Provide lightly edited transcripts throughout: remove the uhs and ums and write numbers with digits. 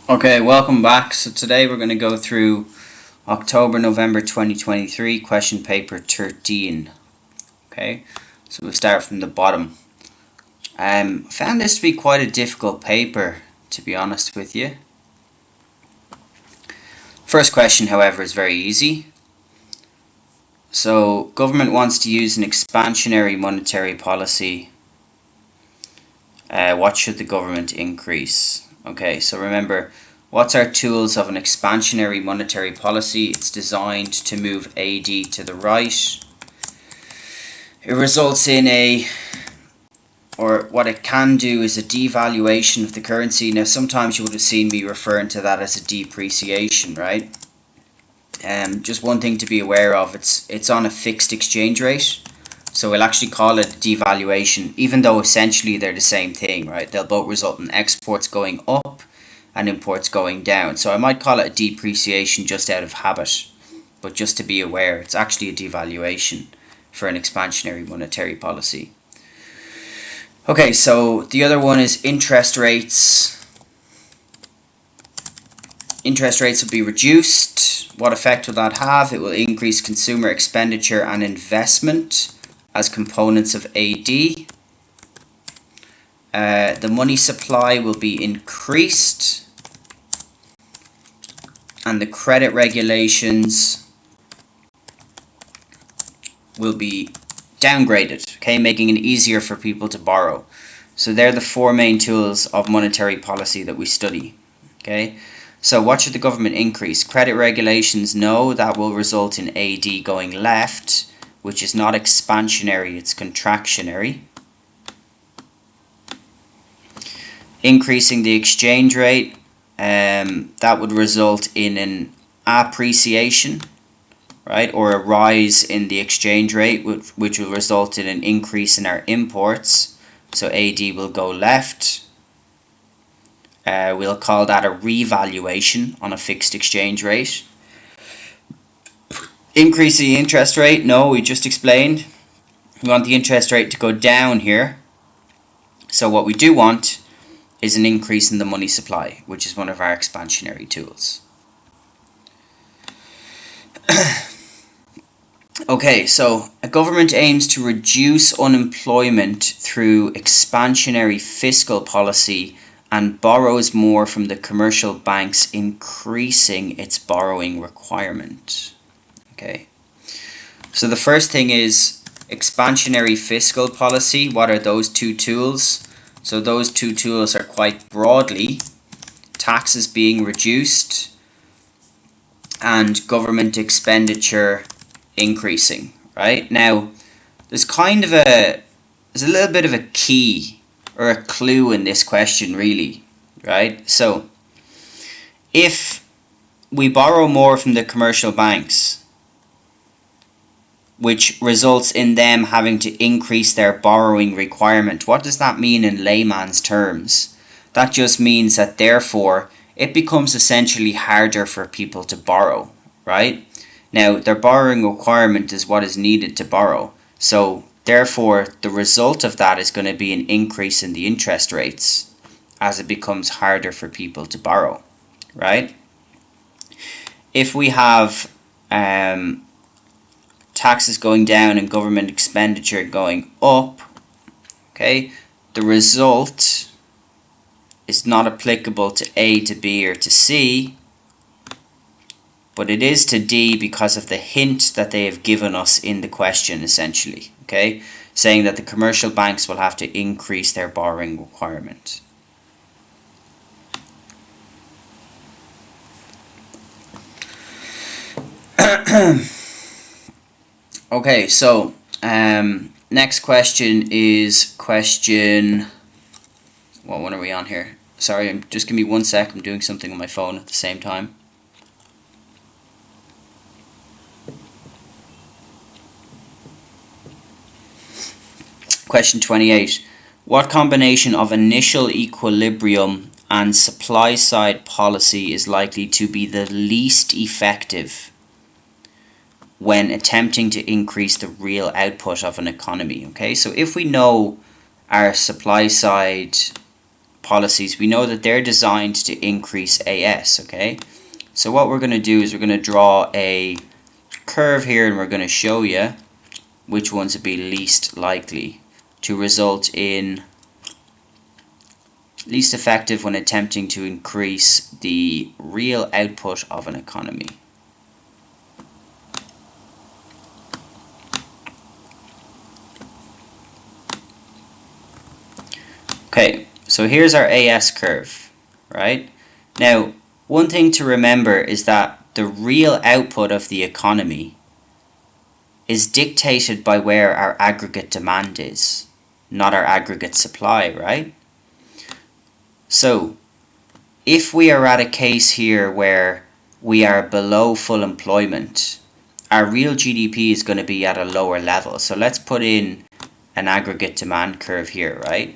Okay, welcome back. So today we're going to go through October-November 2023 question paper 13. Okay, so we'll start from the bottom. I found this to be quite a difficult paper, to be honest with you. First question, however, is very easy. So, government wants to use an expansionary monetary policy. What should the government increase? Okay, so remember, what's our tools of an expansionary monetary policy? It's designed to move AD to the right. It results in what it can do is a devaluation of the currency. Now, sometimes you would have seen me referring to that as a depreciation, right? Just one thing to be aware of, it's on a fixed exchange rate. So we'll actually call it devaluation, even though essentially they're the same thing, right? They'll both result in exports going up and imports going down. So I might call it a depreciation just out of habit, but just to be aware, it's actually a devaluation for an expansionary monetary policy. Okay, so the other one is interest rates. Interest rates will be reduced. What effect will that have? It will increase consumer expenditure and investment as components of AD. The money supply will be increased, and the credit regulations will be downgraded, okay, making it easier for people to borrow. So they're the four main tools of monetary policy that we study. Okay, so what should the government increase? Credit regulations, no, that will result in AD going left, which is not expansionary, it's contractionary. Increasing the exchange rate, that would result in an appreciation, right, or a rise in the exchange rate, which will result in an increase in our imports. So AD will go left. We'll call that a revaluation on a fixed exchange rate. Increase the interest rate, no, we just explained. We want the interest rate to go down here. So what we do want is an increase in the money supply, which is one of our expansionary tools. Okay, so a government aims to reduce unemployment through expansionary fiscal policy and borrows more from the commercial banks, increasing its borrowing requirement. Okay, so the first thing is expansionary fiscal policy. What are those two tools? So those two tools are quite broadly taxes being reduced and government expenditure increasing, right? Now, there's a little bit of a key or a clue in this question, really, right? So if we borrow more from the commercial banks, which results in them having to increase their borrowing requirement, what does that mean in layman's terms? That just means that therefore it becomes essentially harder for people to borrow, right? Now, their borrowing requirement is what is needed to borrow. So therefore, the result of that is going to be an increase in the interest rates as it becomes harder for people to borrow, right? If we have taxes going down and government expenditure going up, okay, the result is not applicable to A, to B, or to C, but it is to D because of the hint that they have given us in the question, essentially, okay, saying that the commercial banks will have to increase their borrowing requirement. Okay, so next question is question, what one are we on here? Sorry, just give me 1 sec, I'm doing something on my phone at the same time. Question 28. What combination of initial equilibrium and supply side policy is likely to be the least effective when attempting to increase the real output of an economy? Okay, so if we know our supply side policies, we know that they're designed to increase AS, okay? So what we're going to do is we're going to draw a curve here, and we're going to show you which ones would be least likely to result in least effective when attempting to increase the real output of an economy. Okay, so here's our AS curve, right? Now, one thing to remember is that the real output of the economy is dictated by where our aggregate demand is, not our aggregate supply, right? So, if we are at a case here where we are below full employment, our real GDP is going to be at a lower level. So let's put in an aggregate demand curve here, right?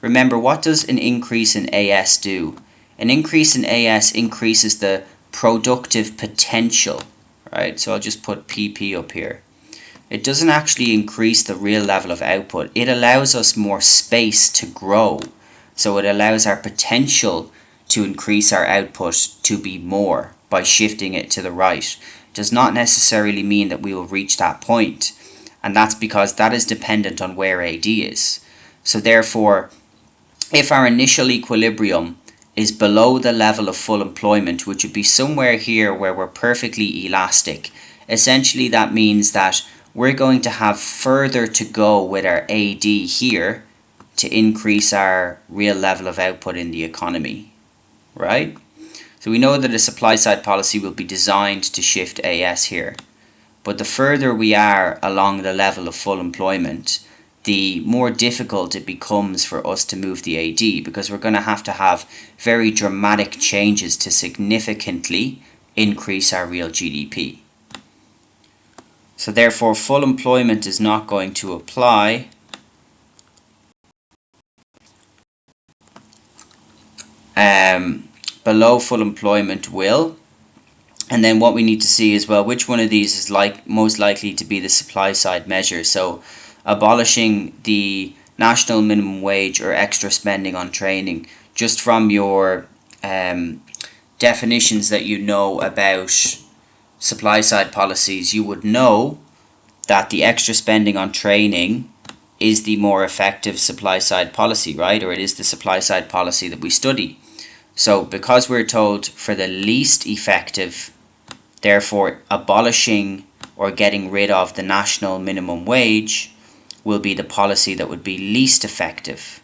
Remember, what does an increase in AS do? An increase in AS increases the productive potential, right? So I'll just put PP up here. It doesn't actually increase the real level of output. It allows us more space to grow. So it allows our potential to increase our output to be more by shifting it to the right. It does not necessarily mean that we will reach that point. And that's because that is dependent on where AD is. So therefore, if our initial equilibrium is below the level of full employment, which would be somewhere here where we're perfectly elastic, essentially that means that we're going to have further to go with our AD here to increase our real level of output in the economy, right? So we know that a supply side policy will be designed to shift AS here. But the further we are along the level of full employment, the more difficult it becomes for us to move the AD, because we're going to have very dramatic changes to significantly increase our real GDP. So therefore, full employment is not going to apply. Below full employment will. And then what we need to see is, well, which one of these is most likely to be the supply side measure. So abolishing the national minimum wage or extra spending on training, just from your definitions that you know about supply side policies, you would know that the extra spending on training is the more effective supply side policy, right? Or it is the supply side policy that we study. So because we're told for the least effective, therefore abolishing or getting rid of the national minimum wage will be the policy that would be least effective.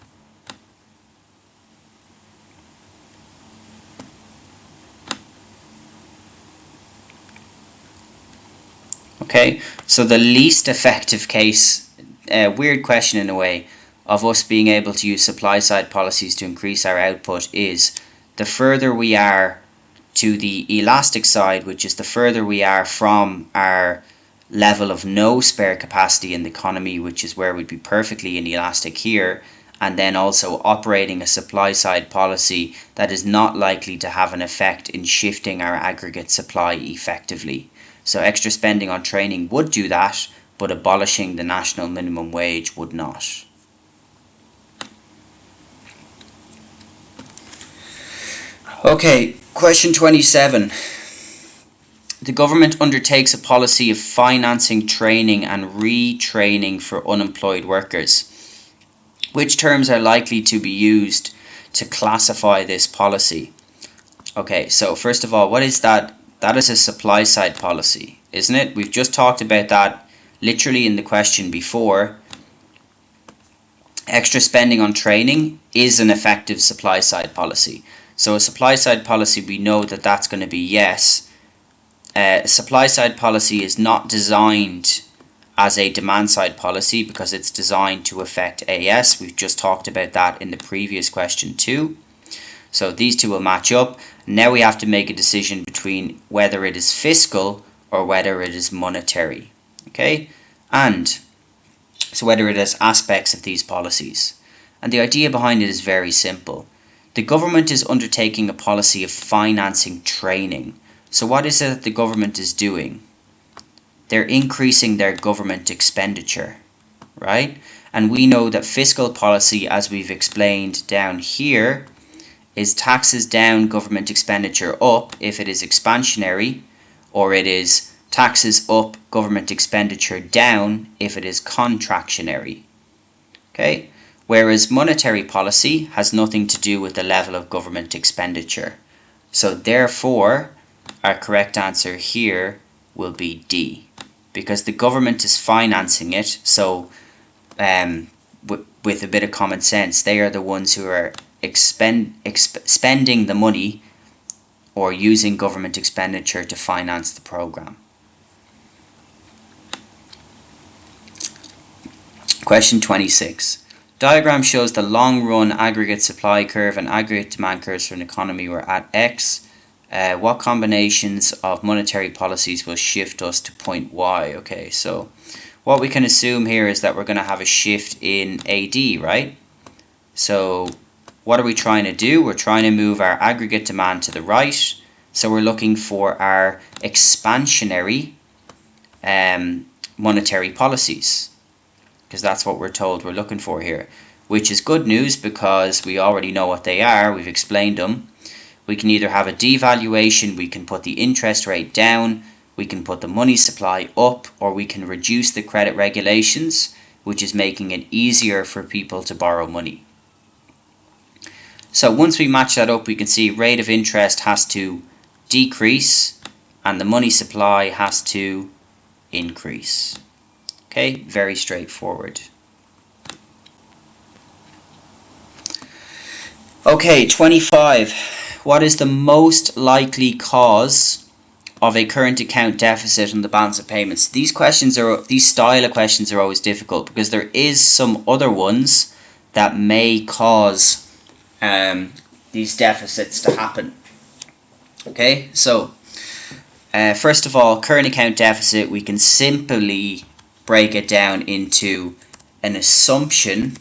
Okay, so the least effective case, weird question in a way, of us being able to use supply side policies to increase our output is the further we are to the elastic side, which is the further we are from our level of no spare capacity in the economy, which is where we'd be perfectly inelastic here, and then also operating a supply side policy that is not likely to have an effect in shifting our aggregate supply effectively. So extra spending on training would do that, but abolishing the national minimum wage would not. Okay, question 27. The government undertakes a policy of financing training and retraining for unemployed workers. Which terms are likely to be used to classify this policy? Okay, so first of all, what is that? That is a supply side policy, isn't it? We've just talked about that literally in the question before. Extra spending on training is an effective supply side policy. So a supply side policy, we know that that's going to be yes. Supply side policy is not designed as a demand side policy because it's designed to affect AS. We've just talked about that in the previous question too. So these two will match up. Now we have to make a decision between whether it is fiscal or whether it is monetary. Okay, and so whether it has aspects of these policies. And the idea behind it is very simple. The government is undertaking a policy of financing training. So what is it that the government is doing? They're increasing their government expenditure, right? And we know that fiscal policy, as we've explained down here, is taxes down, government expenditure up if it is expansionary, or it is taxes up, government expenditure down if it is contractionary. Okay? Whereas monetary policy has nothing to do with the level of government expenditure. So therefore, our correct answer here will be D, because the government is financing it. So with a bit of common sense, they are the ones who are spending the money or using government expenditure to finance the program. Question 26. Diagram shows the long-run aggregate supply curve and aggregate demand curves for an economy where at X. What combinations of monetary policies will shift us to point Y? Okay, so what we can assume here is that we're going to have a shift in AD, right? So what are we trying to do? We're trying to move our aggregate demand to the right. So we're looking for our expansionary monetary policies, because that's what we're told we're looking for here, which is good news because we already know what they are. We've explained them. We can either have a devaluation, we can put the interest rate down, we can put the money supply up, or we can reduce the credit regulations, which is making it easier for people to borrow money. So once we match that up, we can see rate of interest has to decrease and the money supply has to increase. Okay, very straightforward. Okay, 25. What is the most likely cause of a current account deficit on the balance of payments? These style of questions are always difficult because there is some other ones that may cause these deficits to happen. Okay, so first of all, current account deficit, we can simply break it down into an assumption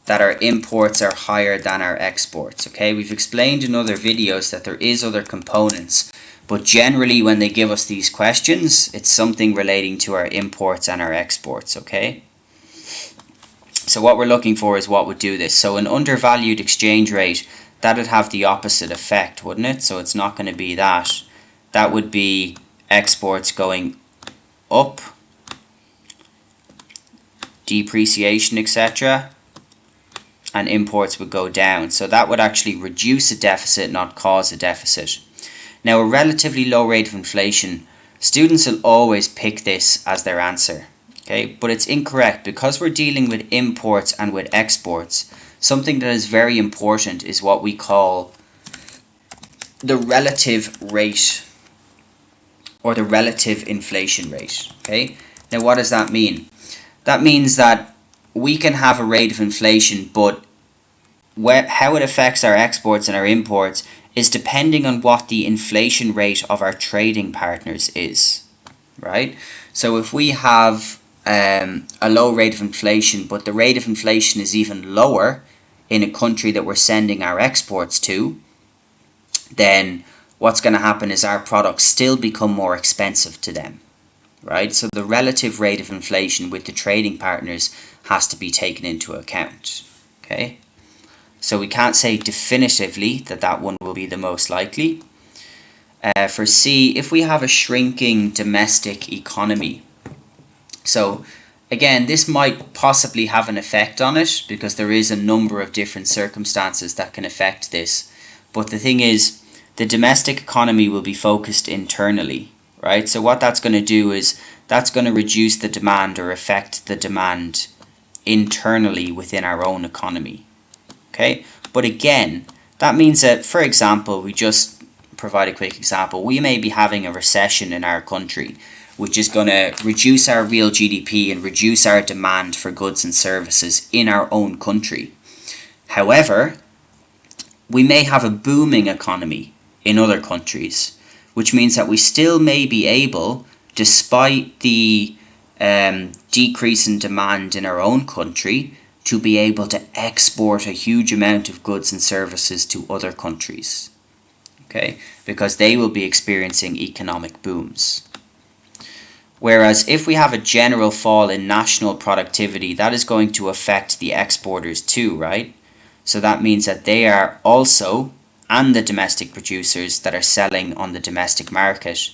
that our imports are higher than our exports. Okay, we've explained in other videos that there is other components, but generally when they give us these questions, it's something relating to our imports and our exports. Okay, so what we're looking for is what would do this. So an undervalued exchange rate, that would have the opposite effect, wouldn't it? So it's not going to be that. That would be exports going up, depreciation, etc., and imports would go down. So that would actually reduce a deficit, not cause a deficit. Now, a relatively low rate of inflation, students will always pick this as their answer. Okay, but it's incorrect because we're dealing with imports and with exports. Something that is very important is what we call the relative rate or the relative inflation rate. Okay, now what does that mean? That means that we can have a rate of inflation, but how it affects our exports and our imports is depending on what the inflation rate of our trading partners is, right? So if we have a low rate of inflation, but the rate of inflation is even lower in a country that we're sending our exports to, then what's going to happen is our products still become more expensive to them, right? So the relative rate of inflation with the trading partners has to be taken into account. Okay, so we can't say definitively that that one will be the most likely. For C, if we have a shrinking domestic economy, so again, this might possibly have an effect on it because there is a number of different circumstances that can affect this. But the thing is, the domestic economy will be focused internally, right? So what that's going to do is that's going to reduce the demand or affect the demand internally within our own economy. Okay, but again, that means that, for example, we just provide a quick example. We may be having a recession in our country, which is going to reduce our real GDP and reduce our demand for goods and services in our own country. However, we may have a booming economy in other countries, which means that we still may be able, despite the decrease in demand in our own country, to be able to export a huge amount of goods and services to other countries. Okay, because they will be experiencing economic booms. Whereas if we have a general fall in national productivity, that is going to affect the exporters too, right? So that means that they are also, and the domestic producers that are selling on the domestic market,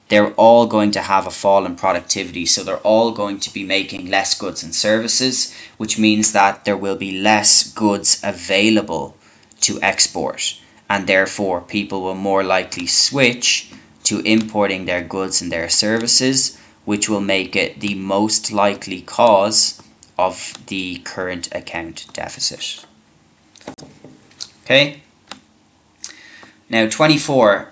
they're all going to have a fall in productivity. So they're all going to be making less goods and services, which means that there will be less goods available to export. And therefore, people will more likely switch to importing their goods and their services, which will make it the most likely cause of the current account deficit. Okay. Now 24.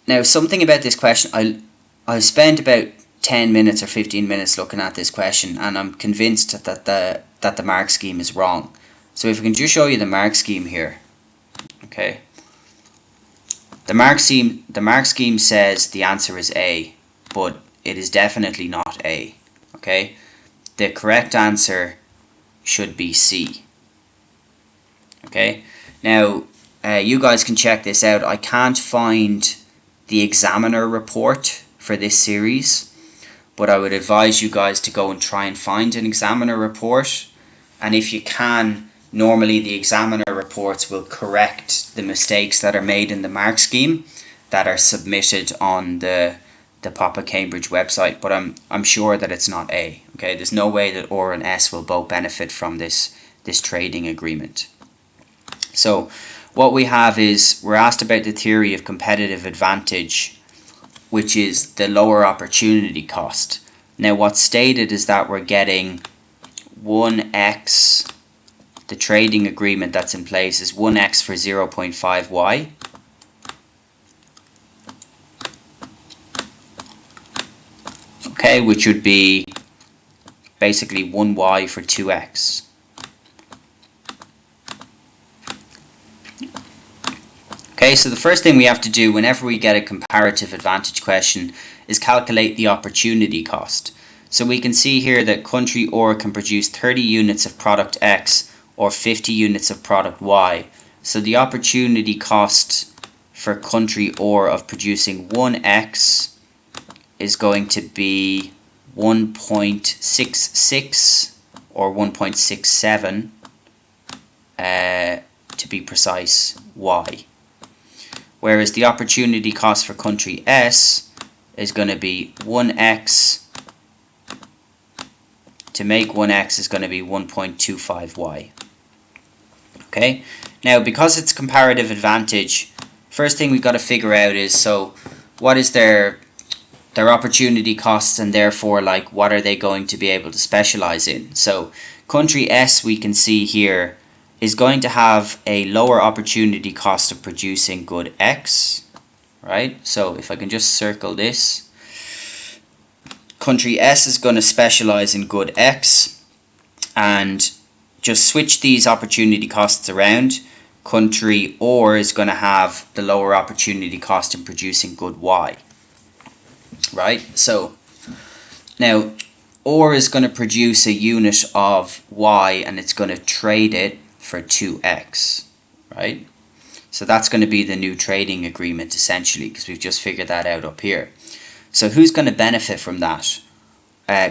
Now something about this question, I spent about 10 minutes or 15 minutes looking at this question, and I'm convinced that the mark scheme is wrong. So if I can just show you the mark scheme here. Okay. The mark scheme says the answer is A, but it is definitely not A. Okay? The correct answer should be C. Okay? Now, you guys can check this out. I can't find the examiner report for this series, but I would advise you guys to go and try and find an examiner report. And if you can, normally the examiner reports will correct the mistakes that are made in the mark scheme that are submitted on the Papa Cambridge website, but I'm sure that it's not A. Okay, there's no way that OR and S will both benefit from this trading agreement. So what we have is, we're asked about the theory of competitive advantage, which is the lower opportunity cost. Now what's stated is that we're getting 1x. The trading agreement that's in place is 1x for 0.5y. Okay, which would be basically 1y for 2x. Okay, so the first thing we have to do whenever we get a comparative advantage question is calculate the opportunity cost. So we can see here that country OR can produce 30 units of product X or 50 units of product Y. So the opportunity cost for country OR of producing 1x is going to be 1.66 or 1.67 to be precise, Y. Whereas the opportunity cost for country S is going to be 1x. To make 1x is going to be 1.25y. Okay, now because it's comparative advantage, first thing we've got to figure out is, so what is their opportunity costs, and therefore like what are they going to be able to specialize in. So country S, we can see here, is going to have a lower opportunity cost of producing good X, right? So if I can just circle this, country S is going to specialize in good X, and just switch these opportunity costs around. Country OR is going to have the lower opportunity cost in producing good Y, right? So now OR is going to produce a unit of Y and it's going to trade it for 2x, right? So that's going to be the new trading agreement essentially, because we've just figured that out up here. So who's going to benefit from that?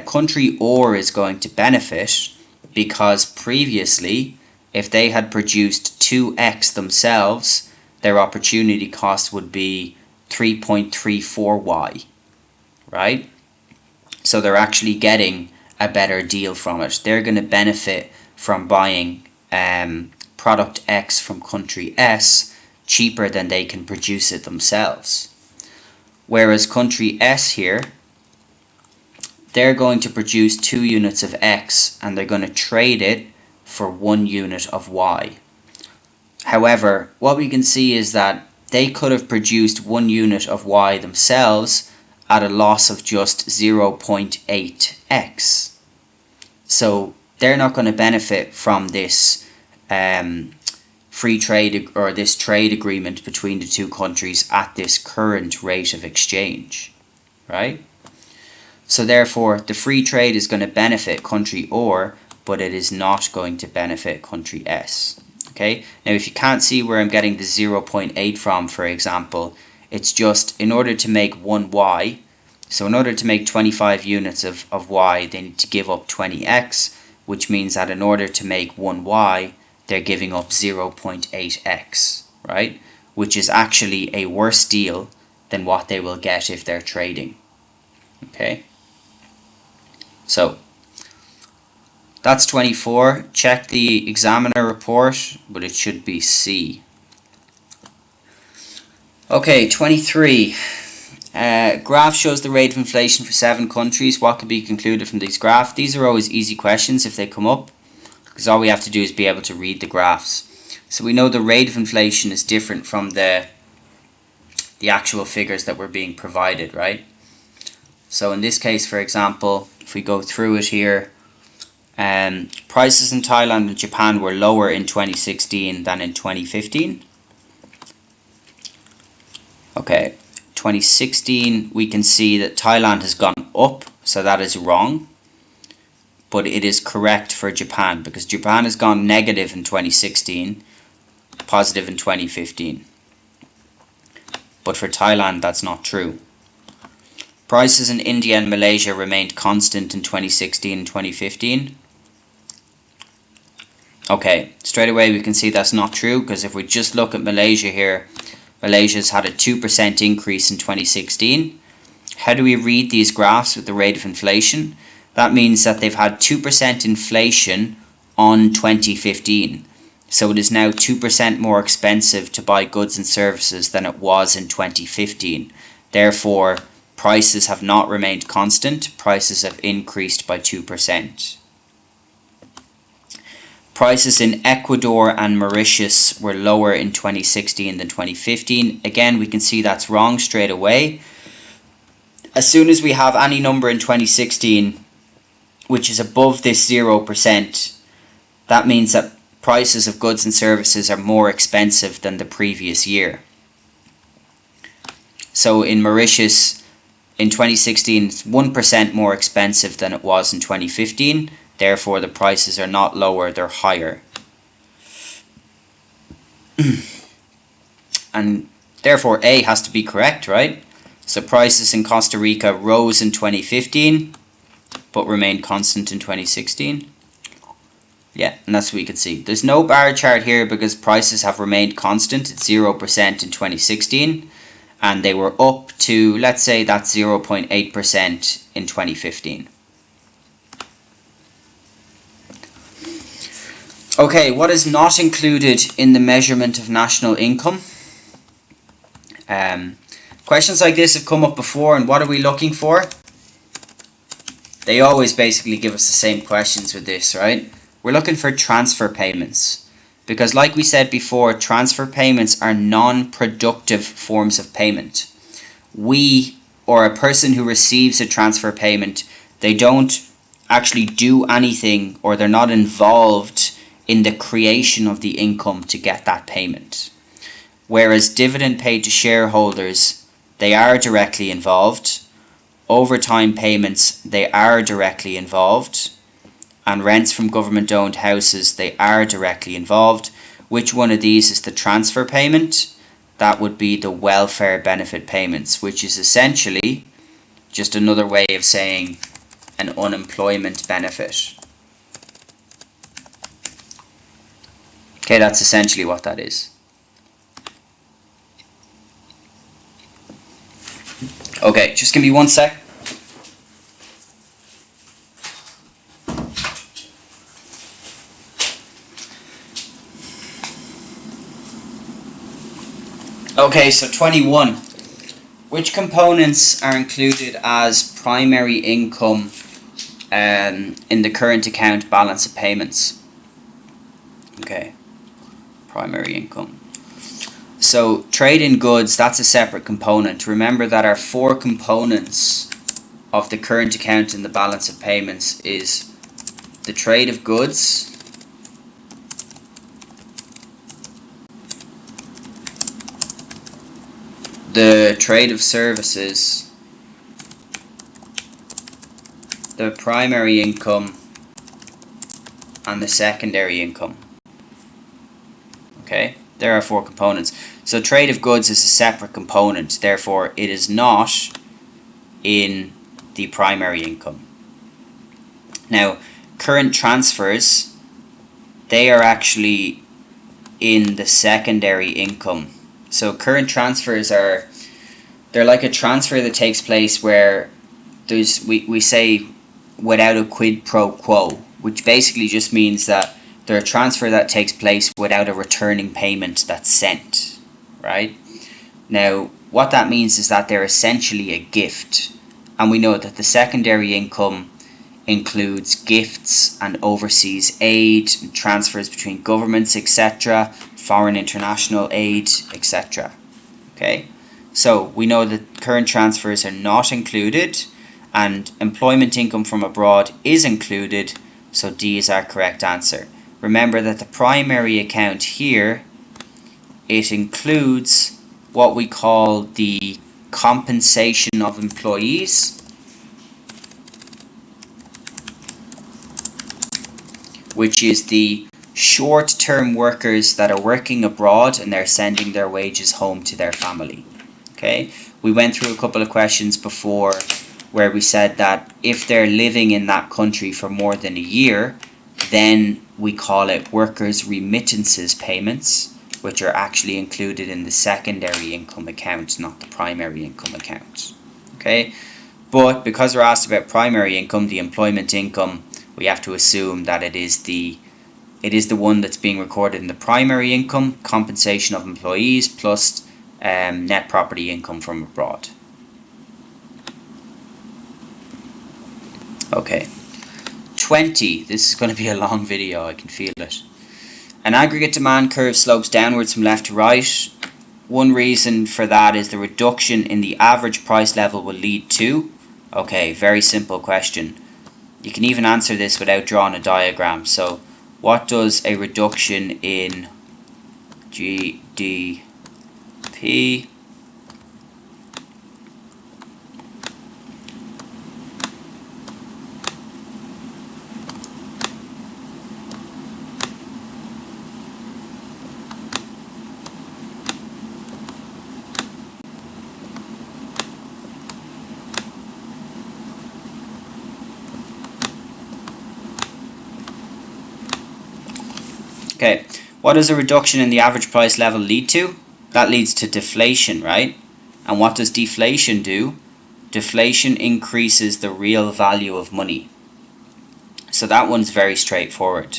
Country OR is going to benefit because previously, if they had produced 2x themselves, their opportunity cost would be 3.34y, right? So they're actually getting a better deal from it. They're going to benefit from buying product X from country S cheaper than they can produce it themselves. Whereas country S here, they're going to produce 2 units of X and they're going to trade it for 1 unit of Y. However, what we can see is that they could have produced 1 unit of Y themselves at a loss of just 0.8x. So they're not going to benefit from this free trade or this trade agreement between the two countries at this current rate of exchange, right? So therefore, the free trade is going to benefit country OR, but it is not going to benefit country S. Okay. Now, if you can't see where I'm getting the 0.8 from, for example, It's just in order to make 1y, so in order to make 25 units of y, they need to give up 20x, which means that in order to make 1y, they're giving up 0.8x, right? Which is actually a worse deal than what they will get if they're trading. Okay, so that's 24. Check the examiner report, but it should be C. Okay, 23. Graph shows the rate of inflation for 7 countries. What can be concluded from these graphs? These are always easy questions if they come up, because all we have to do is be able to read the graphs. So we know the rate of inflation is different from the actual figures that were being provided, right? So in this case, for example, if we go through it here, prices in Thailand and Japan were lower in 2016 than in 2015. Okay, 2016 we can see that Thailand has gone up, so that is wrong. But it is correct for Japan, because Japan has gone negative in 2016, positive in 2015. But for Thailand, that's not true. Prices in India and Malaysia remained constant in 2016 and 2015. Okay, straight away we can see that's not true, because if we just look at Malaysia here, Malaysia's had a 2% increase in 2016. How do we read these graphs with the rate of inflation? That means that they've had 2% inflation on 2015. So it is now 2% more expensive to buy goods and services than it was in 2015. Therefore, prices have not remained constant. Prices have increased by 2%. Prices in Ecuador and Mauritius were lower in 2016 than 2015. Again, we can see that's wrong straight away. As soon as we have any number in 2016 which is above this 0%, that means that prices of goods and services are more expensive than the previous year. So in Mauritius, in 2016, it's 1% more expensive than it was in 2015. Therefore, the prices are not lower, they're higher. And therefore, A has to be correct, right? So prices in Costa Rica rose in 2015, but remained constant in 2016. Yeah, and that's what we can see. There's no bar chart here because prices have remained constant at 0% in 2016. And they were up to, let's say, that's 0.8% in 2015. Okay, what is not included in the measurement of national income? Questions like this have come up before, and what are we looking for? They always basically give us the same questions with this, right? We're looking for transfer payments. Because like we said before, transfer payments are non-productive forms of payment. We, or a person who receives a transfer payment, they don't actually do anything, or they're not involved in the creation of the income to get that payment. Whereas dividend paid to shareholders, they are directly involved. Overtime payments, they are directly involved. And rents from government-owned houses, they are directly involved. Which one of these is the transfer payment? That would be the welfare benefit payments, which is essentially just another way of saying an unemployment benefit. Okay, that's essentially what that is. Okay, just give me one sec. Okay, so 21. Which components are included as primary income in the current account balance of payments? Okay, primary income. So trade in goods, that's a separate component. Remember that our 4 components of the current account in the balance of payments is the trade of goods, the trade of services, the primary income, and the secondary income. Okay, there are 4 components. So trade of goods is a separate component, therefore it is not in the primary income. Now, current transfers, they are actually in the secondary income. So current transfers they're like a transfer that takes place where we say without a quid pro quo, which basically just means that they're a transfer that takes place without a returning payment that's sent, right? Now, what that means is that they're essentially a gift, and we know that the secondary income includes gifts and overseas aid, and transfers between governments, etc., foreign international aid, etc. Okay, so we know that current transfers are not included, and employment income from abroad is included, so D is our correct answer. Remember that the primary account here, it includes what we call the compensation of employees, which is the short-term workers that are working abroad and they're sending their wages home to their family. Okay, we went through a couple of questions before where we said that if they're living in that country for more than a year, then we call it workers' remittances payments, which are actually included in the secondary income account, not the primary income account. Okay, but because we're asked about primary income, the employment income, we have to assume that it is the one that's being recorded in the primary income, compensation of employees, plus net property income from abroad. Okay, 20. This is going to be a long video, I can feel it. An aggregate demand curve slopes downwards from left to right. One reason for that is the reduction in the average price level will lead to. Okay, very simple question. You can even answer this without drawing a diagram. So, what does a reduction in GDP Okay, what does a reduction in the average price level lead to? That leads to deflation, right? And what does deflation do? Deflation increases the real value of money. So that one's very straightforward.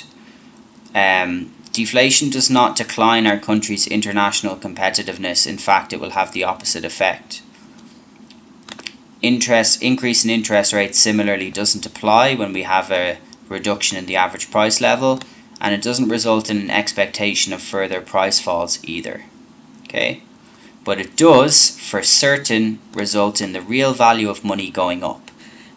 Deflation does not decline our country's international competitiveness. In fact, it will have the opposite effect. Increase in interest rates similarly doesn't apply when we have a reduction in the average price level. And it doesn't result in an expectation of further price falls either. Okay, but it does for certain result in the real value of money going up,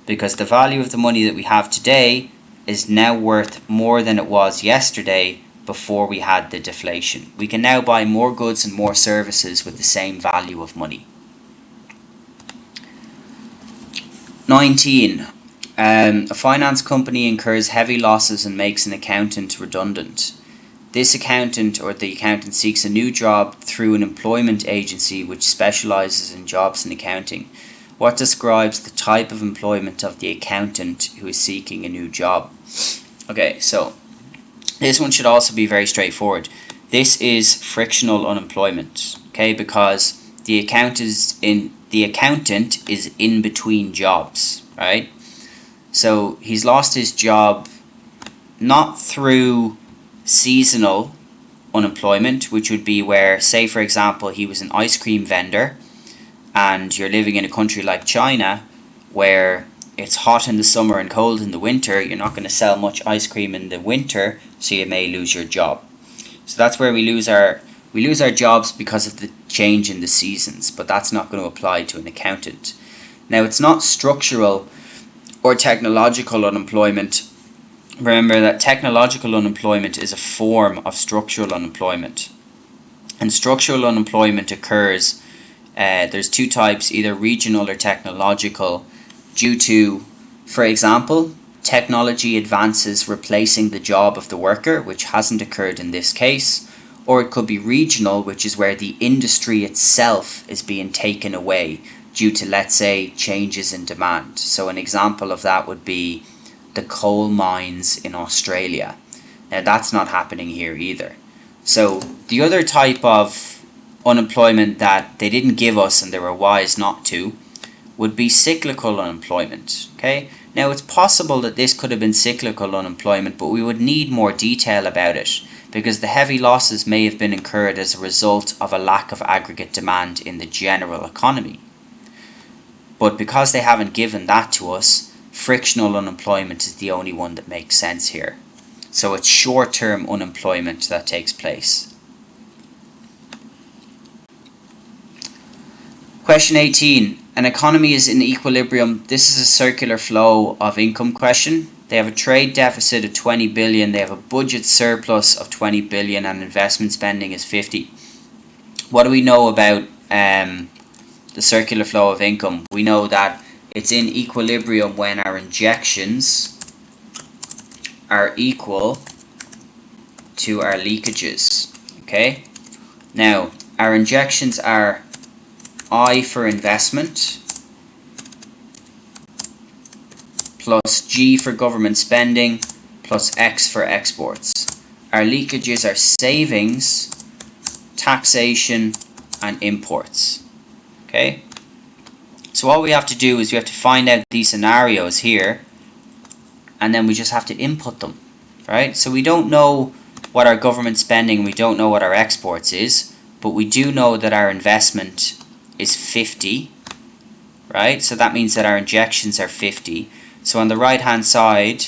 because the value of the money that we have today is now worth more than it was yesterday before we had the deflation. We can now buy more goods and more services with the same value of money. 19. A finance company incurs heavy losses and makes an accountant redundant. This accountant or the accountant seeks a new job through an employment agency which specializes in jobs in accounting. What describes the type of employment of the accountant who is seeking a new job? Okay, so this one should also be very straightforward. This is frictional unemployment, okay, because the accountant is in between jobs, right? So he's lost his job not through seasonal unemployment, which would be where, say for example, he was an ice cream vendor and you're living in a country like China where it's hot in the summer and cold in the winter. You're not going to sell much ice cream in the winter, so you may lose your job. So that's where we lose our jobs because of the change in the seasons, but that's not going to apply to an accountant. Now, it's not structural or technological unemployment. Remember that technological unemployment is a form of structural unemployment. And structural unemployment occurs, there's two types, either regional or technological, due to, for example, technology advances replacing the job of the worker, which hasn't occurred in this case, or it could be regional, which is where the industry itself is being taken away due to, let's say, changes in demand. So an example of that would be the coal mines in Australia. Now that's not happening here either. So the other type of unemployment that they didn't give us and they were wise not to would be cyclical unemployment. Okay, now it's possible that this could have been cyclical unemployment, but we would need more detail about it because the heavy losses may have been incurred as a result of a lack of aggregate demand in the general economy. But because they haven't given that to us, frictional unemployment is the only one that makes sense here. So it's short-term unemployment that takes place. Question 18. An economy is in equilibrium. This is a circular flow of income question. They have a trade deficit of 20 billion. They have a budget surplus of 20 billion and investment spending is 50. What do we know about the circular flow of income? We know that it's in equilibrium when our injections are equal to our leakages. Okay? Now, our injections are I for investment plus G for government spending plus X for exports. Our leakages are savings, taxation, and imports. Okay? So all we have to do is we have to find out these scenarios here, and then we just have to input them, right? So we don't know what our government spending, we don't know what our exports is, but we do know that our investment is 50, right? So that means that our injections are 50. So on the right hand side,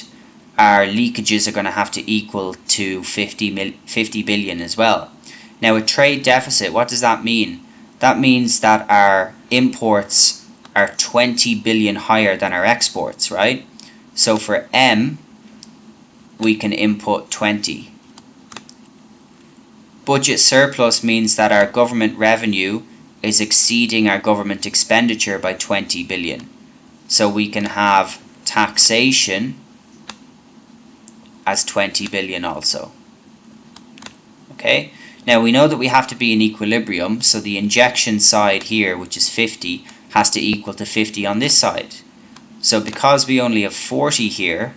our leakages are going to have to equal to 50 billion as well. Now a trade deficit, what does that mean? That means that our imports are 20 billion higher than our exports, right? So for M, we can input 20. Budget surplus means that our government revenue is exceeding our government expenditure by 20 billion. So we can have taxation as 20 billion also. Okay, now we know that we have to be in equilibrium, so the injection side here, which is 50, has to equal to 50 on this side. So because we only have 40 here,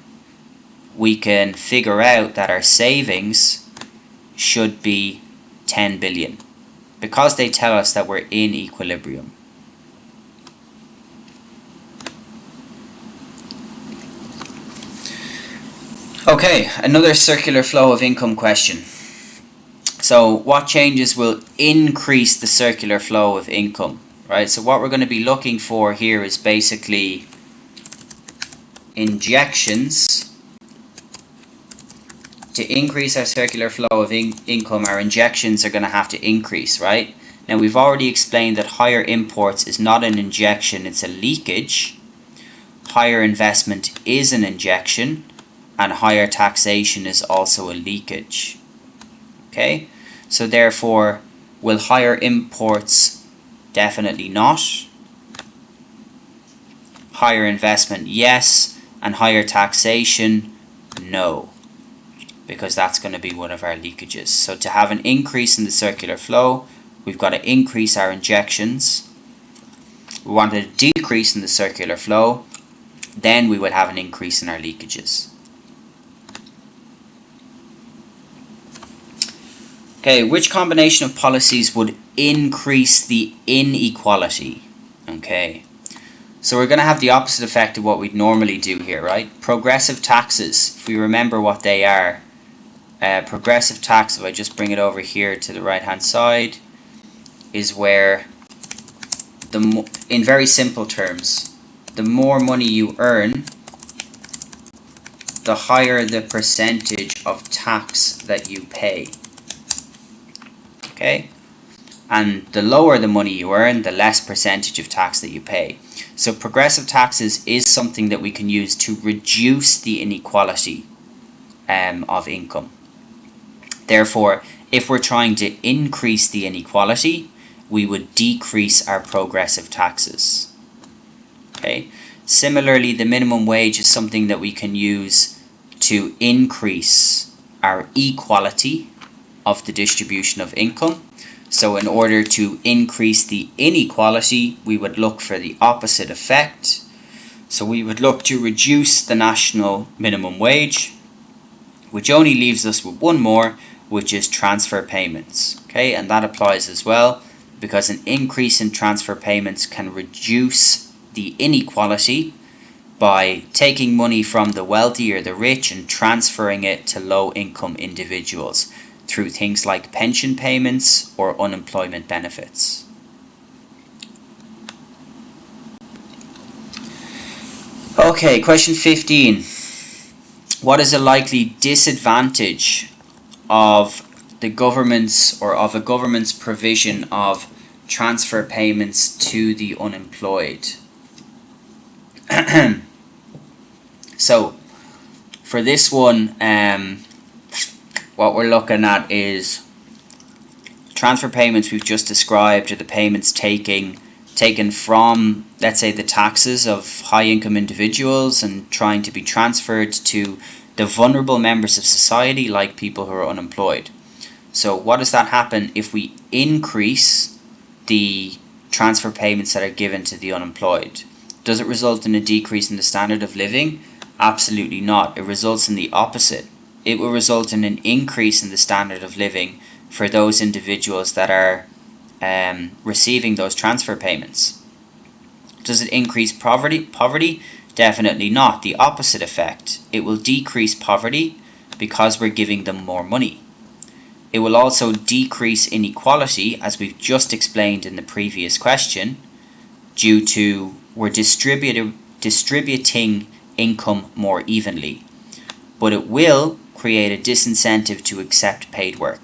we can figure out that our savings should be 10 billion. Because they tell us that we're in equilibrium. Okay, another circular flow of income question. So what changes will increase the circular flow of income, right? So what we're going to be looking for here is basically injections. To increase our circular flow of income, our injections are going to have to increase, right? Now we've already explained that higher imports is not an injection, it's a leakage. Higher investment is an injection, and higher taxation is also a leakage. Okay, so therefore, will higher imports? Definitely not. Higher investment, yes, and higher taxation, no, because that's going to be one of our leakages. So to have an increase in the circular flow, we've got to increase our injections. We want a decrease in the circular flow, then we would have an increase in our leakages. Okay, which combination of policies would increase the inequality? Okay, so we're going to have the opposite effect of what we'd normally do here, right? Progressive taxes, if we remember what they are. Progressive tax, if I just bring it over here to the right hand side, is where, in very simple terms, the more money you earn, the higher the percentage of tax that you pay. Okay? And the lower the money you earn, the less percentage of tax that you pay. So progressive taxes is something that we can use to reduce the inequality of income. Therefore, if we're trying to increase the inequality, we would decrease our progressive taxes. Okay? Similarly, the minimum wage is something that we can use to increase our equality. of the distribution of income. So in order to increase the inequality, we would look for the opposite effect. So we would look to reduce the national minimum wage, which only leaves us with one more, which is transfer payments. Okay, and that applies as well, because an increase in transfer payments can reduce the inequality by taking money from the wealthy or the rich and transferring it to low-income individuals through things like pension payments or unemployment benefits. Okay, question 15. What is a likely disadvantage of the government's or of a government's provision of transfer payments to the unemployed? So for this one, what we're looking at is transfer payments we've just described are the payments taken from, let's say, the taxes of high income individuals and trying to be transferred to the vulnerable members of society, like people who are unemployed. So what does that happen if we increase the transfer payments that are given to the unemployed? Does it result in a decrease in the standard of living? Absolutely not. It results in the opposite. It will result in an increase in the standard of living for those individuals that are receiving those transfer payments. Does it increase poverty? Definitely not. The opposite effect. It will decrease poverty because we're giving them more money. It will also decrease inequality, as we've just explained in the previous question, due to we're distributing income more evenly. But it will create a disincentive to accept paid work.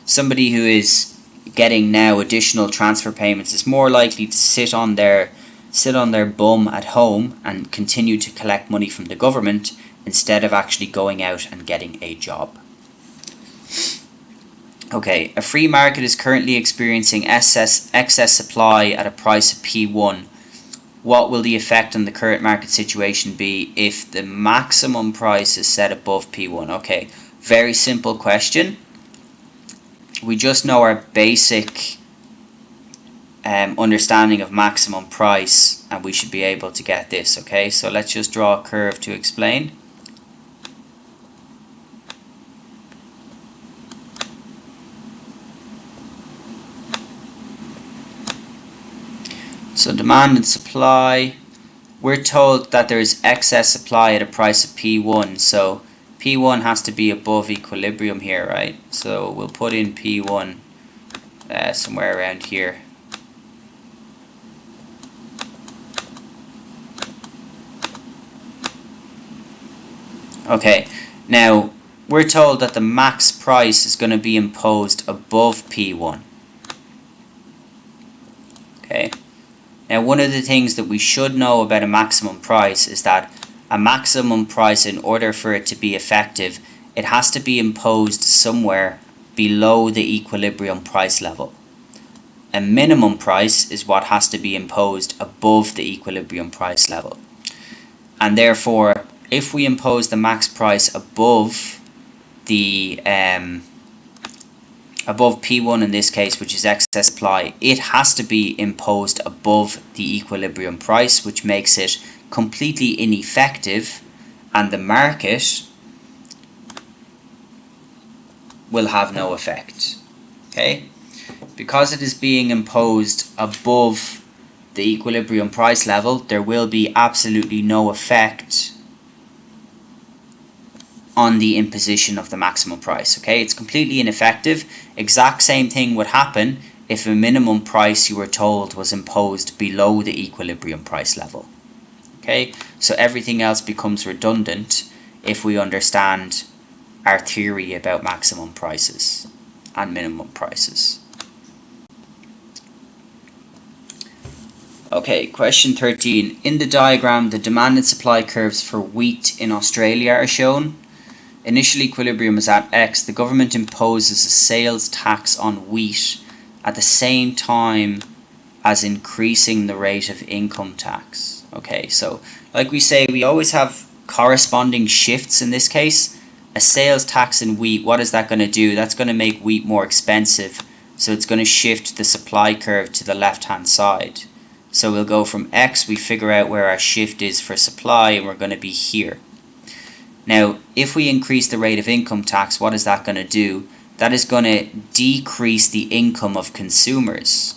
Somebody who is getting now additional transfer payments is more likely to sit on their bum at home and continue to collect money from the government instead of actually going out and getting a job. Okay, a free market is currently experiencing excess supply at a price of P1. What will the effect on the current market situation be if the maximum price is set above P1? Okay, very simple question. We just know our basic understanding of maximum price and we should be able to get this. Okay, so let's just draw a curve to explain. So demand and supply, we're told that there is excess supply at a price of P1, so P1 has to be above equilibrium here, right? So we'll put in P1 somewhere around here. Okay, now we're told that the max price is going to be imposed above P1. Okay. Now, one of the things that we should know about a maximum price is that a maximum price, in order for it to be effective, it has to be imposed somewhere below the equilibrium price level. A minimum price is what has to be imposed above the equilibrium price level. And therefore, if we impose the max price above the above P1 in this case, which is excess supply, it has to be imposed above the equilibrium price, which makes it completely ineffective, and the market will have no effect. Okay, because it is being imposed above the equilibrium price level, there will be absolutely no effect on the imposition of the maximum price. Okay, it's completely ineffective. Exact same thing would happen if a minimum price, you were told, was imposed below the equilibrium price level. Okay, so everything else becomes redundant if we understand our theory about maximum prices and minimum prices. Okay, question 13. In the diagram, the demand and supply curves for wheat in Australia are shown. Initial equilibrium is at X. The government imposes a sales tax on wheat at the same time as increasing the rate of income tax. Okay, so like we say, we always have corresponding shifts in this case. a sales tax in wheat, what is that going to do? That's going to make wheat more expensive. So it's going to shift the supply curve to the left hand side. So we'll go from X, we figure out where our shift is for supply, and we're going to be here. Now, if we increase the rate of income tax, what is that going to do? That is going to decrease the income of consumers,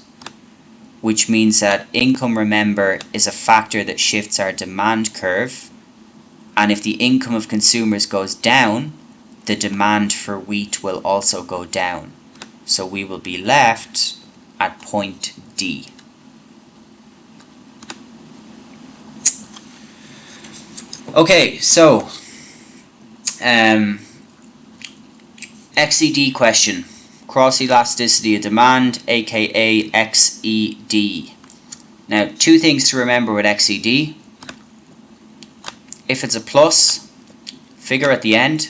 which means that income, remember, is a factor that shifts our demand curve. And if the income of consumers goes down, the demand for wheat will also go down. So we will be left at point D. Okay, so XED question. Cross elasticity of demand, aka XED. Now, two things to remember with XED. If it's a plus figure at the end,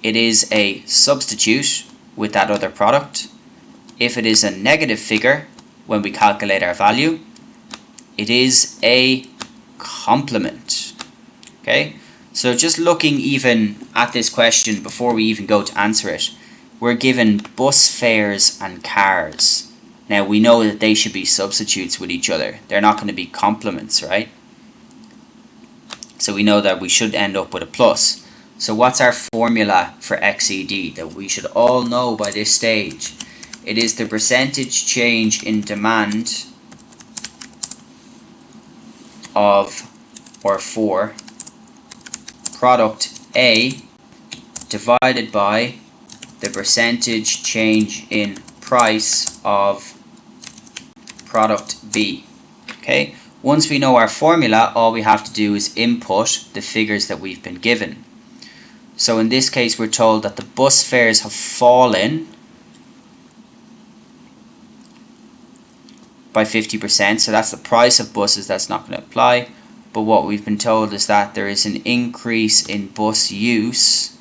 it is a substitute with that other product. If it is a negative figure when we calculate our value, it is a complement. Okay, so just looking even at this question before we even go to answer it, we're given bus fares and cars. Now we know that they should be substitutes with each other. They're not going to be complements, right? So we know that we should end up with a plus. So what's our formula for XED that we should all know by this stage? It is the percentage change in demand of or for product A divided by the percentage change in price of product B. Okay, once we know our formula, all we have to do is input the figures that we've been given. So in this case, we're told that the bus fares have fallen by 50%, so that's the price of buses, that's not going to apply. But what we've been told is that there is an increase in bus use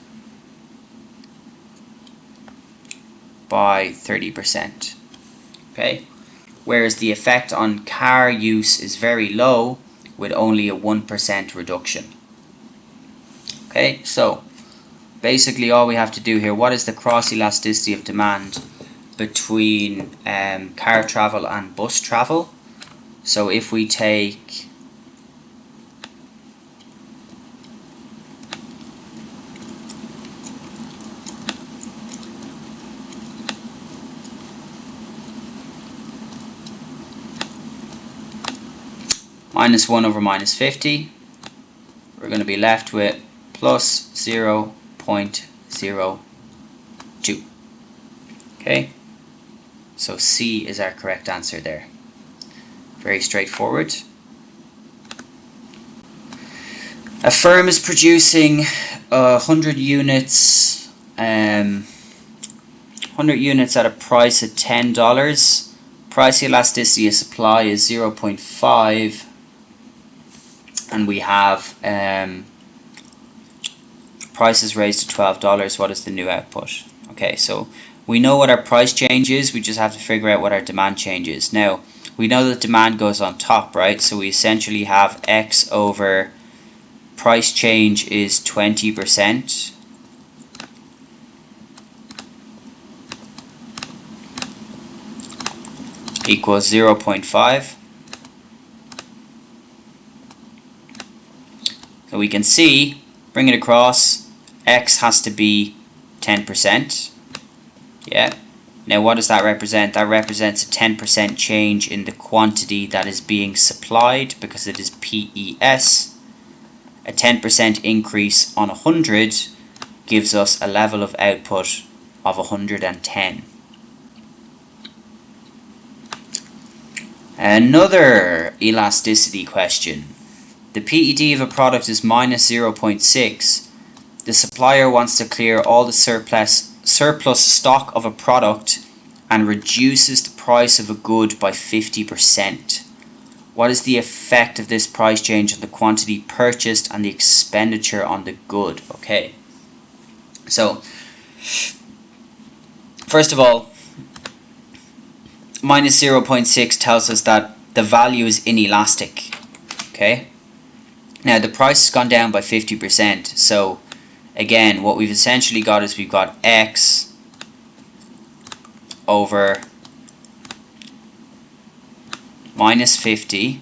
by 30%. Okay, whereas the effect on car use is very low with only a 1% reduction. Okay, so basically all we have to do here, what is the cross elasticity of demand between car travel and bus travel? So if we take minus 1 over minus 50, we're going to be left with plus 0.02. Okay, so C is our correct answer there. Very straightforward. A firm is producing 100 units, 100 units at a price of $10. Price elasticity of supply is 0.5, and we have prices raised to $12. What is the new output? Okay, so we know what our price change is, we just have to figure out what our demand change is. Now, we know that demand goes on top, right? So we essentially have X over price change is 20%. Equals 0.5. So we can see, bring it across, X has to be 10%. Yeah. Now what does that represent? That represents a 10% change in the quantity that is being supplied because it is PES. A 10% increase on 100 gives us a level of output of 110. Another elasticity question. The PED of a product is minus 0.6. The supplier wants to clear all the surplus stock of a product and reduces the price of a good by 50%. What is the effect of this price change on the quantity purchased and the expenditure on the good? Okay, so first of all, minus 0.6 tells us that the value is inelastic. Okay, now the price has gone down by 50%, so again, what we've essentially got is we've got X over minus 50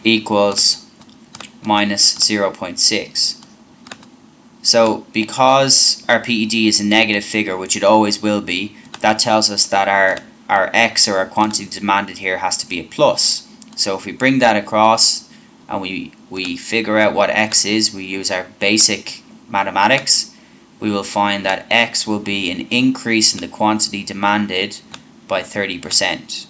equals minus 0.6. So because our PED is a negative figure, which it always will be, that tells us that our X, or our quantity demanded here, has to be a plus. So if we bring that across and we figure out what X is, we use our basic mathematics, we will find that X will be an increase in the quantity demanded by 30%.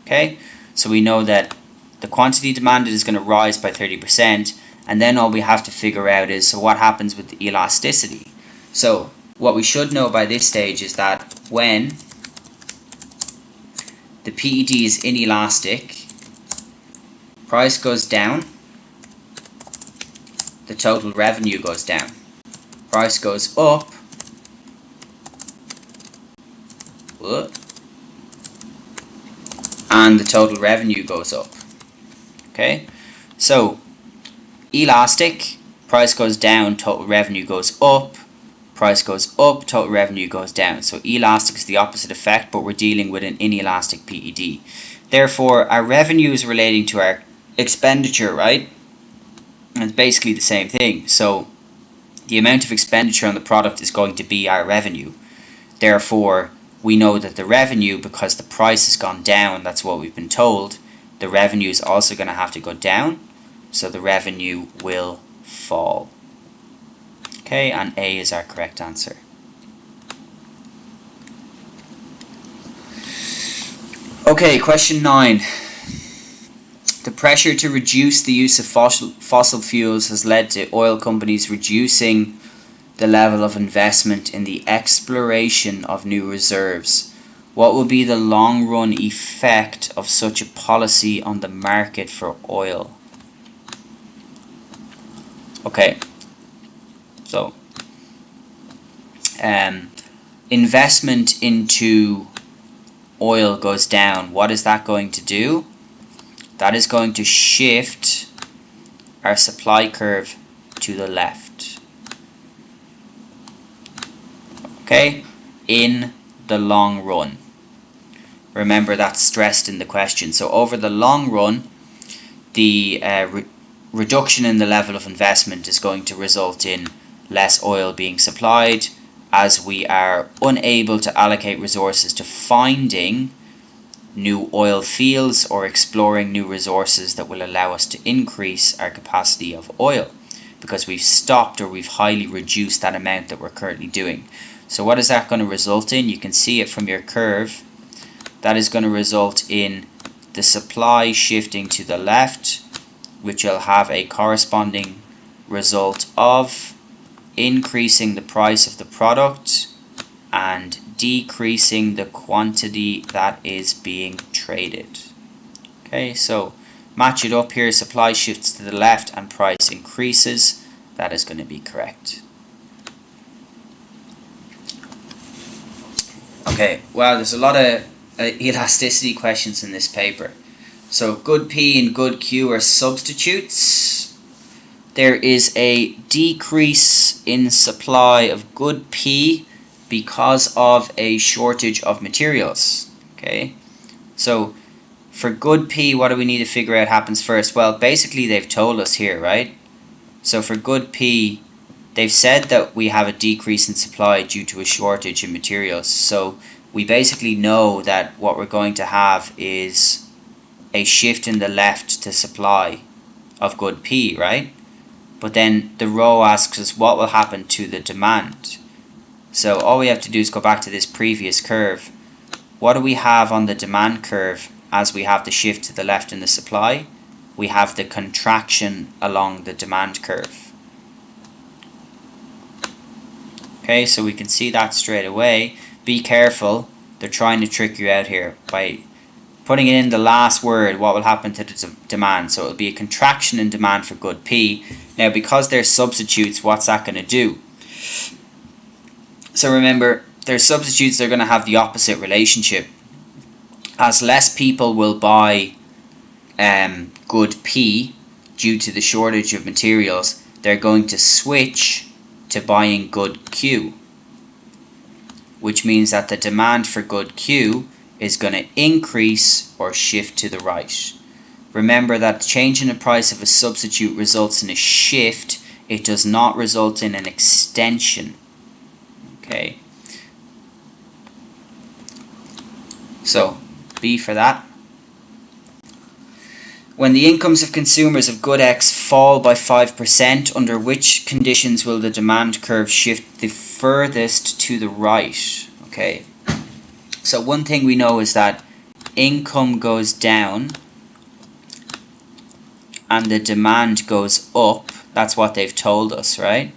Okay, so we know that the quantity demanded is going to rise by 30%, and then all we have to figure out is, so what happens with the elasticity? So what we should know by this stage is that when the PED is inelastic, price goes down, the total revenue goes down. Price goes up, and the total revenue goes up. Okay, so elastic, price goes down, total revenue goes up. Price goes up, total revenue goes down. So elastic is the opposite effect, but we're dealing with an inelastic PED. Therefore, our revenue is relating to our expenditure, right? And it's basically the same thing. So the amount of expenditure on the product is going to be our revenue. Therefore, we know that the revenue, because the price has gone down, that's what we've been told, the revenue is also going to have to go down. So the revenue will fall. Okay, and A is our correct answer. Okay, question 9. The pressure to reduce the use of fossil fuels has led to oil companies reducing the level of investment in the exploration of new reserves. What will be the long-run effect of such a policy on the market for oil? Okay, so investment into oil goes down. What is that going to do? That is going to shift our supply curve to the left. Okay, in the long run. Remember, that's stressed in the question. So over the long run, the reduction in the level of investment is going to result in less oil being supplied, as we are unable to allocate resources to finding new oil fields or exploring new resources that will allow us to increase our capacity of oil, because we've stopped or we've highly reduced that amount that we're currently doing. So what is that going to result in? You can see it from your curve. That is going to result in the supply shifting to the left, which will have a corresponding result of increasing the price of the product and decreasing the quantity that is being traded. Okay, so match it up here. Supply shifts to the left and price increases. That is going to be correct. Okay, well, there's a lot of elasticity questions in this paper. So good P and good Q are substitutes. There is a decrease in supply of good P because of a shortage of materials. Okay, so for good P, what do we need to figure out happens first? Well, basically they've told us here, right? So for good P, they've said that we have a decrease in supply due to a shortage in materials. So we basically know that what we're going to have is a shift in the left to supply of good P, right? But then the row asks us what will happen to the demand. So all we have to do is go back to this previous curve. What do we have on the demand curve as we have the shift to the left in the supply? We have the contraction along the demand curve. Okay, so we can see that straight away. Be careful, they're trying to trick you out here by putting in the last word, what will happen to the demand. So it will be a contraction in demand for good P. Now, because they're substitutes, what's that going to do? So remember, they're substitutes, they're going to have the opposite relationship. As less people will buy good P, due to the shortage of materials, they're going to switch to buying good Q, which means that the demand for good Q is going to increase or shift to the right. Remember that change in the price of a substitute results in a shift. It does not result in an extension. Okay. So, B for that. When the incomes of consumers of good X fall by 5%, under which conditions will the demand curve shift the furthest to the right? Okay. So one thing we know is that income goes down and the demand goes up. That's what they've told us, right?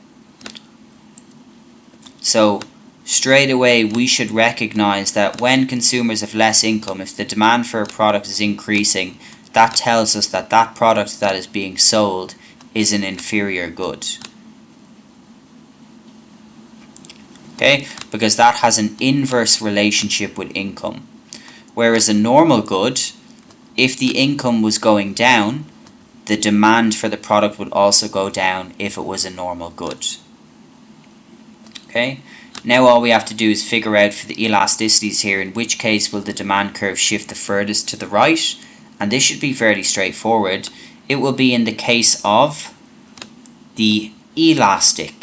So straight away we should recognize that when consumers have less income, if the demand for a product is increasing, that tells us that that product that is being sold is an inferior good. Okay, because that has an inverse relationship with income. Whereas a normal good, if the income was going down, the demand for the product would also go down if it was a normal good. Okay, now all we have to do is figure out for the elasticities here, in which case will the demand curve shift the furthest to the right, and this should be fairly straightforward. It will be in the case of the elastic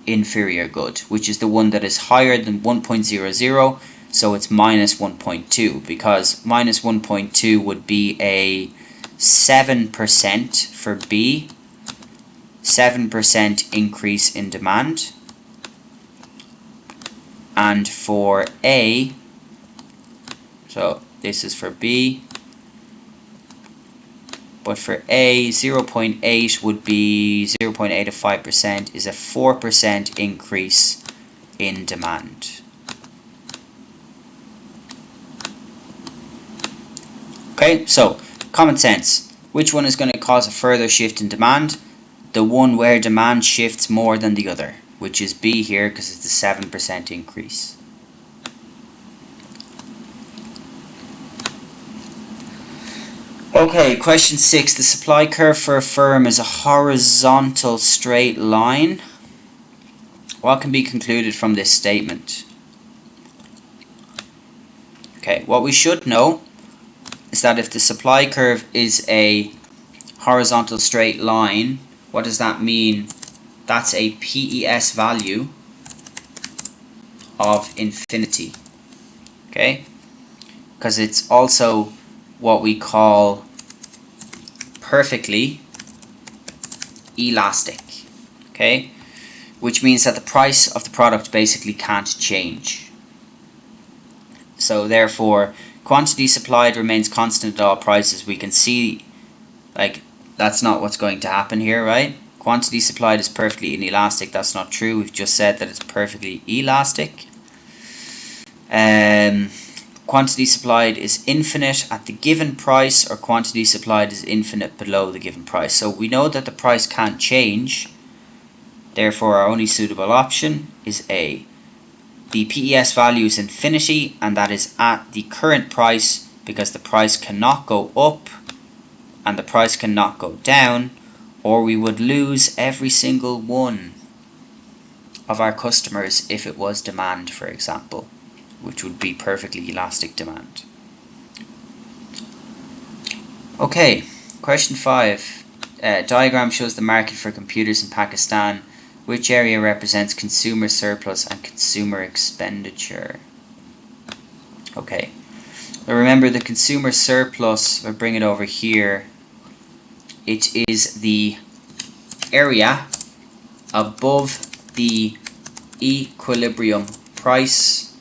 inferior good, which is the one that is higher than 1.00, so it's minus 1.2, because minus 1.2 would be a 7% for B, 7% increase in demand, and for A, so this is for B, but for A, 0.8 would be 0.8 is a 4% increase in demand. Okay, so common sense. Which one is going to cause a further shift in demand? The one where demand shifts more than the other, which is B here because it's a 7% increase. Okay, question 6. The supply curve for a firm is a horizontal straight line. What can be concluded from this statement? Okay, what we should know is that if the supply curve is a horizontal straight line, what does that mean? That's a PES value of infinity. Okay? Because it's also what we call perfectly elastic. Okay? Which means that the price of the product basically can't change. So therefore, quantity supplied remains constant at all prices. We can see, like, that's not what's going to happen here, right? Quantity supplied is perfectly inelastic. That's not true. We've just said that it's perfectly elastic. Quantity supplied is infinite at the given price, or quantity supplied is infinite below the given price. So we know that the price can't change. Therefore, our only suitable option is A. The PES value is infinity, and that is at the current price, because the price cannot go up and the price cannot go down, or we would lose every single one of our customers if it was demand, for example, which would be perfectly elastic demand. Okay, question 5. Diagram shows the market for computers in Pakistan. Which area represents consumer surplus and consumer expenditure? Okay, now remember the consumer surplus, if I bring it over here, it is the area above the equilibrium price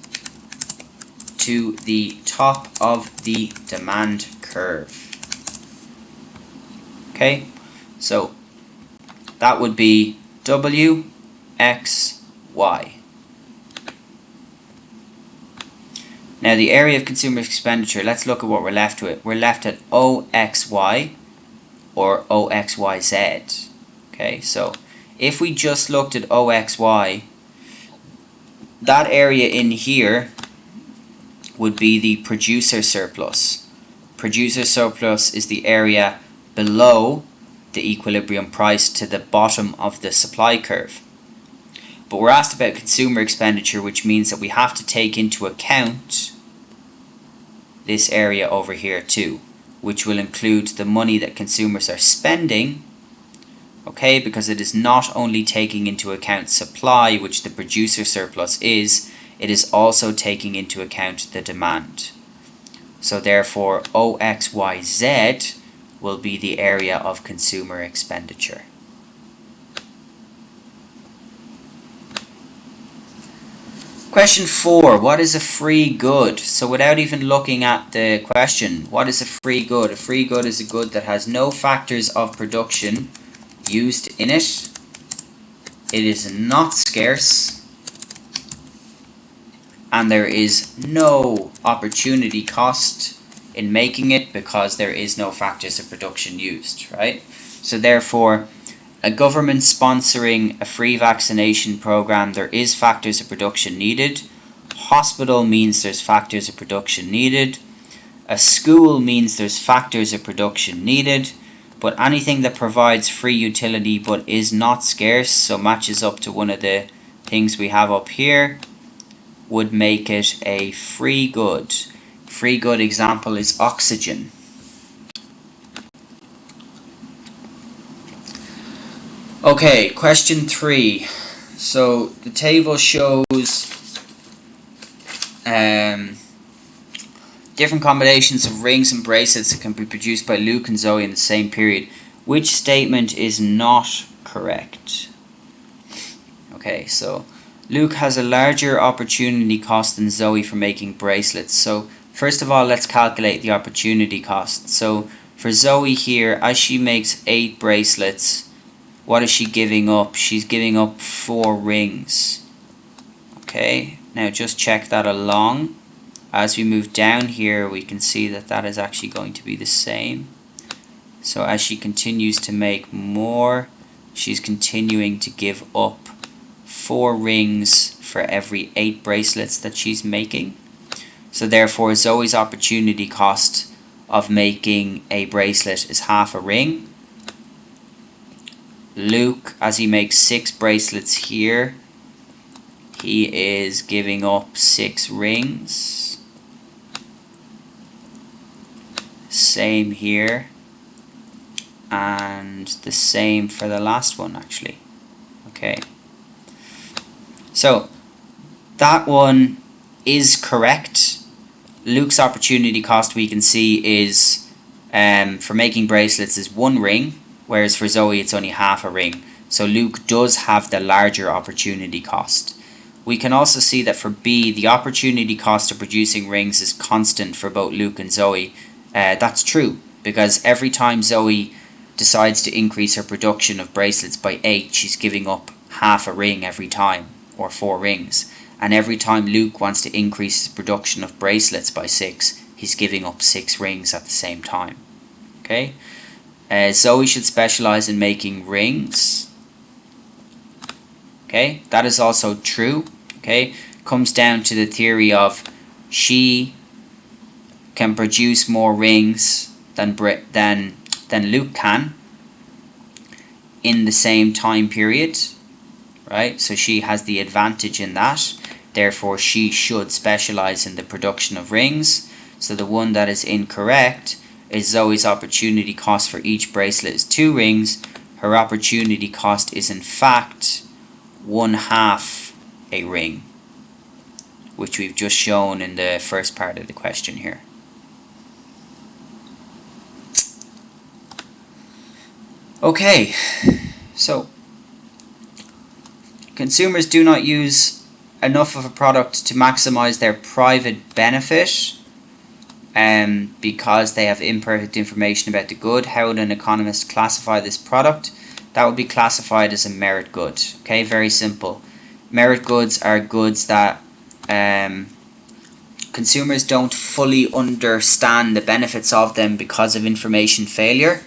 to the top of the demand curve. Okay, so that would be W, X, Y. Now the area of consumer expenditure, let's look at what we're left with. We're left at OXY or OXYZ. Okay, so if we just looked at OXY, that area in here would be the producer surplus. Producer surplus is the area below the equilibrium price to the bottom of the supply curve. But we're asked about consumer expenditure, which means that we have to take into account this area over here too, which will include the money that consumers are spending, okay, because it is not only taking into account supply, which the producer surplus is, it is also taking into account the demand. So therefore OXYZ will be the area of consumer expenditure. Question 4, what is a free good? So without even looking at the question, what is a free good? A free good is a good that has no factors of production used in it. It is not scarce, and there is no opportunity cost in making it because there is no factors of production used, right? So therefore, a government sponsoring a free vaccination program, there is factors of production needed. Hospital means there's factors of production needed. A school means there's factors of production needed. But anything that provides free utility but is not scarce, so matches up to one of the things we have up here, would make it a free good. Free good example is oxygen. Okay, question 3. So the table shows different combinations of rings and bracelets that can be produced by Luke and Zoe in the same period. Which statement is not correct? Okay, so Luke has a larger opportunity cost than Zoe for making bracelets. So first of all, let's calculate the opportunity cost. So for Zoe here, as she makes 8 bracelets, what is she giving up? She's giving up 4 rings. Okay, now just check that along. As we move down here, we can see that that is actually going to be the same. So as she continues to make more, she's continuing to give up 4 rings for every 8 bracelets that she's making. So therefore, Zoe's opportunity cost of making a bracelet is half a ring. Luke, as he makes 6 bracelets here, he is giving up 6 rings. Same here, and the same for the last one actually. Okay, so that one is correct. Luke's opportunity cost, we can see, is for making bracelets is 1 ring, whereas for Zoe it's only half a ring. So Luke does have the larger opportunity cost. We can also see that for B, the opportunity cost of producing rings is constant for both Luke and Zoe. That's true, because every time Zoe decides to increase her production of bracelets by 8, she's giving up half a ring every time, or 4 rings. And every time Luke wants to increase his production of bracelets by 6, he's giving up 6 rings at the same time. Okay? Zoe should specialize in making rings. Okay, that is also true. Okay, comes down to the theory of she can produce more rings than Luke can in the same time period, right? So she has the advantage in that. Therefore, she should specialize in the production of rings. So the one that is incorrect is Zoe's opportunity cost for each bracelet is 2 rings. Her opportunity cost is in fact 1/2 a ring, which we've just shown in the first part of the question here. Okay, so consumers do not use enough of a product to maximize their private benefit because they have imperfect information about the good. How would an economist classify this product? That would be classified as a merit good. Okay, very simple. Merit goods are goods that consumers don't fully understand the benefits of them because of information failure.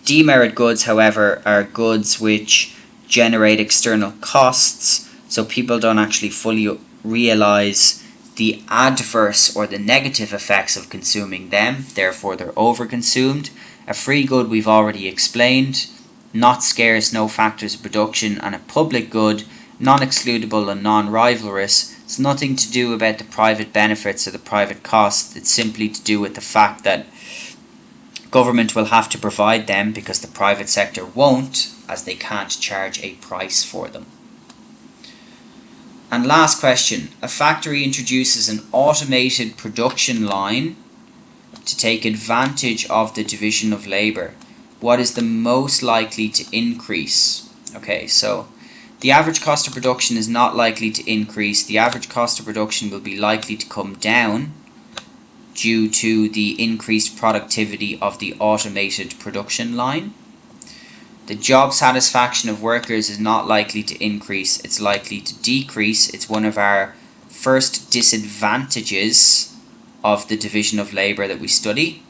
Demerit goods, however, are goods which generate external costs, so people don't actually fully realize the adverse or the negative effects of consuming them, therefore they're overconsumed. A free good we've already explained, not scarce, no factors of production, and a public good, non-excludable and non-rivalrous. It's nothing to do about the private benefits or the private costs. It's simply to do with the fact that government will have to provide them because the private sector won't, as they can't charge a price for them. And last question, a factory introduces an automated production line to take advantage of the division of labour. What is the most likely to increase? Okay, so the average cost of production is not likely to increase. The average cost of production will be likely to come down due to the increased productivity of the automated production line. The job satisfaction of workers is not likely to increase, it's likely to decrease. It's one of our first disadvantages of the division of labour that we study.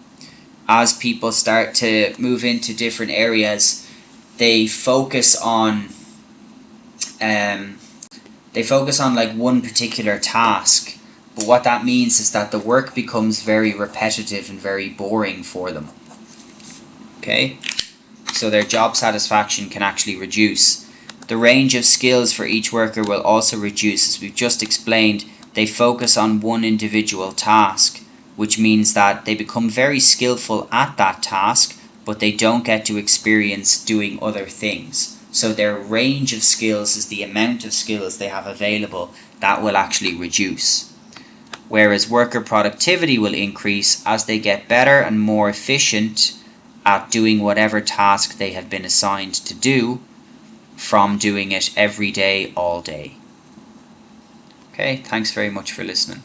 As people start to move into different areas, they focus on like one particular task, but what that means is that the work becomes very repetitive and very boring for them. Okay? So their job satisfaction can actually reduce. The range of skills for each worker will also reduce. As we've just explained, they focus on one individual task, which means that they become very skillful at that task, but they don't get to experience doing other things. So their range of skills is the amount of skills they have available that will actually reduce. Whereas worker productivity will increase as they get better and more efficient at doing whatever task they have been assigned to do, from doing it every day, all day. Okay, thanks very much for listening.